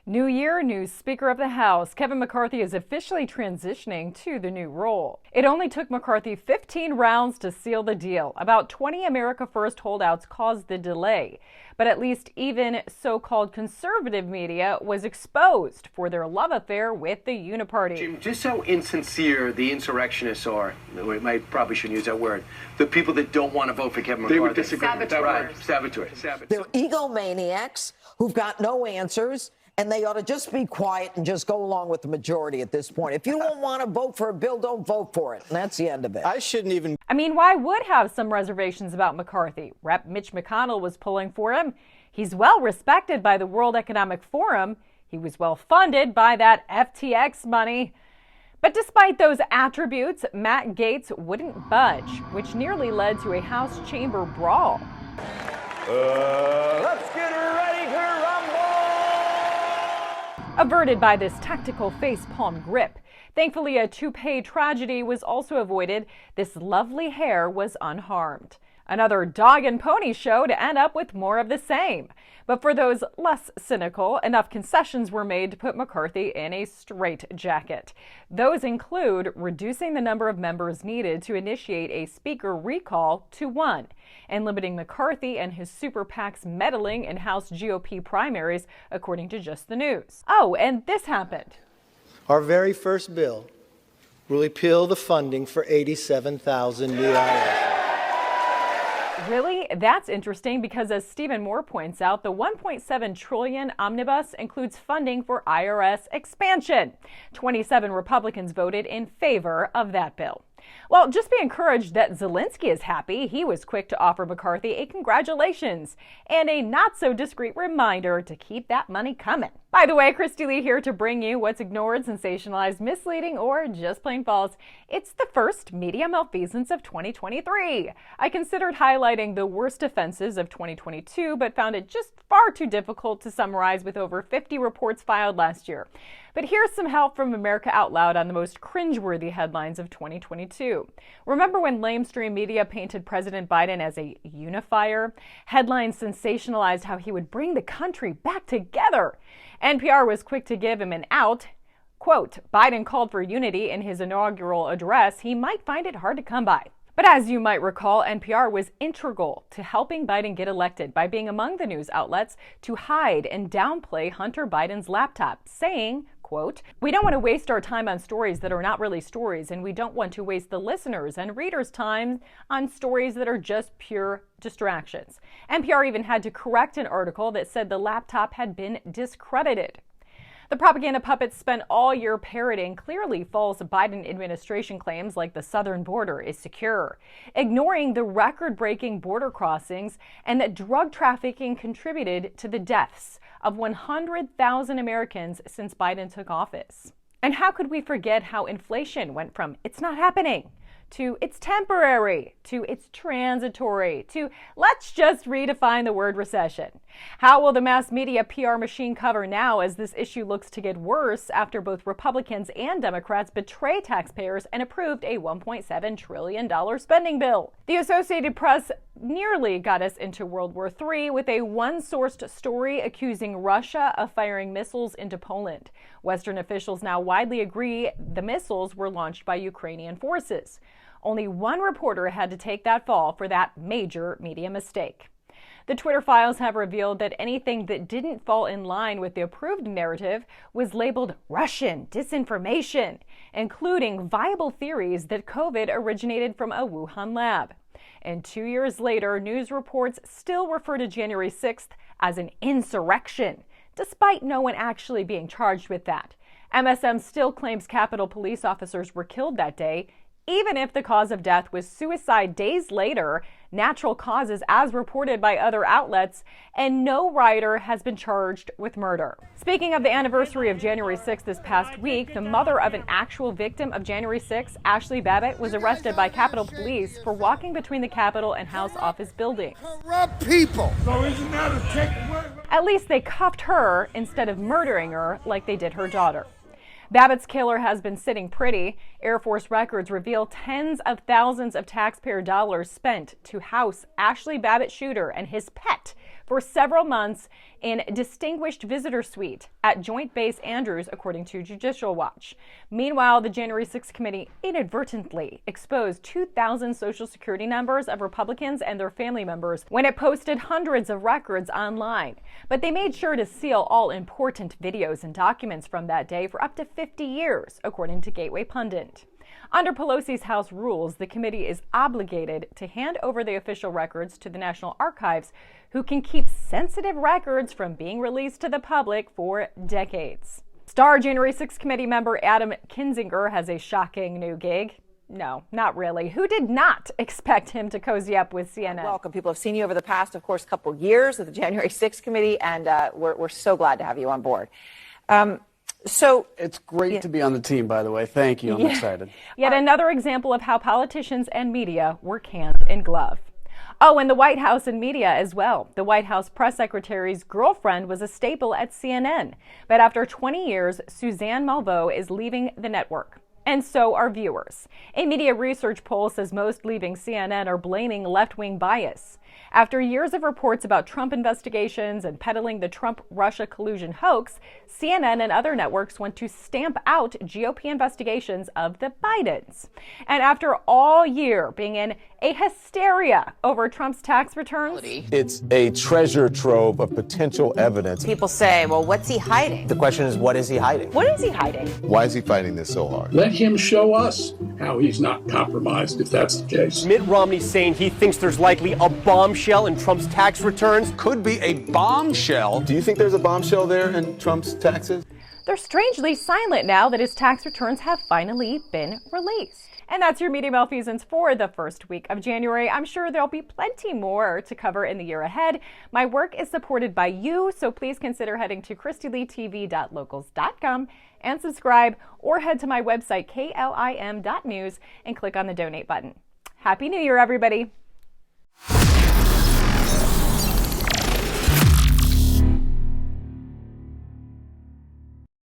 New year, new Speaker of the House. Kevin McCarthy is officially transitioning to the new role. It only took McCarthy 15 rounds to seal the deal. About 20 America First holdouts caused the delay. But at least even so-called conservative media was exposed for their love affair with the uniparty. Jim, just how insincere the insurrectionists are, we probably shouldn't use that word, the people that don't want to vote for Kevin McCarthy. They would disagree. Saboteurs. They're egomaniacs who've got no answers. And they ought to just be quiet and just go along with the majority at this point. If you don't want to vote for a bill, don't vote for it. And that's the end of it. I mean, why would have some reservations about McCarthy? Rep. Mitch McConnell was pulling for him. He's well respected by the World Economic Forum. He was well funded by that FTX money. But despite those attributes, Matt Gaetz wouldn't budge, which nearly led to a House chamber brawl. Let's get ready to rumble! Averted by this tactical facepalm grip. Thankfully, a toupee tragedy was also avoided. This lovely hair was unharmed. Another dog and pony show to end up with more of the same. But for those less cynical, enough concessions were made to put McCarthy in a straitjacket. Those include reducing the number of members needed to initiate a speaker recall to 1, and limiting McCarthy and his super PAC's meddling in House GOP primaries, according to Just the News. Oh, and this happened. Our very first bill will repeal the funding for 87,000 new IRS. Really? That's interesting because, as Stephen Moore points out, the $1.7 trillion omnibus includes funding for IRS expansion. 27 Republicans voted in favor of that bill. Well, just be encouraged that Zelensky is happy. He was quick to offer McCarthy a congratulations and a not-so-discreet reminder to keep that money coming. By the way, Christy Lee here to bring you what's ignored, sensationalized, misleading, or just plain false. It's the first Media Malfeasance of 2023. I considered highlighting the worst offenses of 2022, but found it just far too difficult to summarize with over 50 reports filed last year. But here's some help from America Out Loud on the most cringeworthy headlines of 2022. Remember when lamestream media painted President Biden as a unifier? Headlines sensationalized how he would bring the country back together. NPR was quick to give him an out. Quote, Biden called for unity in his inaugural address. He might find it hard to come by. But as you might recall, NPR was integral to helping Biden get elected by being among the news outlets to hide and downplay Hunter Biden's laptop, saying, quote, we don't want to waste our time on stories that are not really stories, and we don't want to waste the listeners' and readers' time on stories that are just pure distractions. NPR even had to correct an article that said the laptop had been discredited. The propaganda puppets spent all year parroting clearly false Biden administration claims like the southern border is secure, ignoring the record-breaking border crossings and that drug trafficking contributed to the deaths of 100,000 Americans since Biden took office. And how could we forget how inflation went from "it's not happening" to "it's temporary" to "it's transitory" to "let's just redefine the word recession"? How will the mass media PR machine cover now as this issue looks to get worse after both Republicans and Democrats betray taxpayers and approved a $1.7 trillion spending bill? The Associated Press nearly got us into World War III with a one-sourced story accusing Russia of firing missiles into Poland. Western officials now widely agree the missiles were launched by Ukrainian forces. Only one reporter had to take that fall for that major media mistake. The Twitter files have revealed that anything that didn't fall in line with the approved narrative was labeled Russian disinformation, including viable theories that COVID originated from a Wuhan lab. And 2 years later, news reports still refer to January 6th as an insurrection, despite no one actually being charged with that. MSM still claims Capitol police officers were killed that day, even if the cause of death was suicide days later, natural causes as reported by other outlets, and no rioter has been charged with murder. Speaking of the anniversary of January 6th this past week, the mother of an actual victim of January 6th, Ashley Babbitt, was arrested by Capitol Police for walking between the Capitol and House office buildings. Corrupt people! So isn't that a take? At least they cuffed her instead of murdering her like they did her daughter. Babbitt's killer has been sitting pretty. Air Force records reveal tens of thousands of taxpayer dollars spent to house Ashley Babbitt shooter and his pet for several months in Distinguished Visitor Suite at Joint Base Andrews, according to Judicial Watch. Meanwhile, the January 6th committee inadvertently exposed 2,000 Social Security numbers of Republicans and their family members when it posted hundreds of records online. But they made sure to seal all important videos and documents from that day for up to 50 years, according to Gateway Pundit. Under Pelosi's House rules, the committee is obligated to hand over the official records to the National Archives, who can keep sensitive records from being released to the public for decades. Star January 6th committee member Adam Kinzinger has a shocking new gig. No, not really. Who did not expect him to cozy up with CNN? Welcome. People have seen you over the past, of course, couple years at the January 6th committee, and we're so glad to have you on board. So it's great to be on the team, by the way. Thank you. I'm excited. Yet another example of how politicians and media work hand in glove. Oh, and the White House and media as well. The White House press secretary's girlfriend was a staple at CNN. But after 20 years, Suzanne Malveaux is leaving the network. And so are viewers. A media research poll says most leaving CNN are blaming left-wing bias. After years of reports about Trump investigations and peddling the Trump-Russia collusion hoax, CNN and other networks want to stamp out GOP investigations of the Bidens. And after all year being in a hysteria over Trump's tax returns, it's a treasure trove of potential evidence. people say, well, what's he hiding? The question is, what is he hiding? what is he hiding? Why is he fighting this so hard? Let him show us how he's not compromised, if that's the case. Mitt Romney saying he thinks there's likely a bombshell in Trump's tax returns. Could be a bombshell. Do you think there's a bombshell there in Trump's taxes? They're strangely silent now that his tax returns have finally been released. And that's your Media Malfeasance for the first week of January. I'm sure there'll be plenty more to cover in the year ahead. My work is supported by you, so please consider heading to ChristyLeeTV.locals.com and subscribe, or head to my website, KLIM.news, and click on the donate button. Happy New Year, everybody.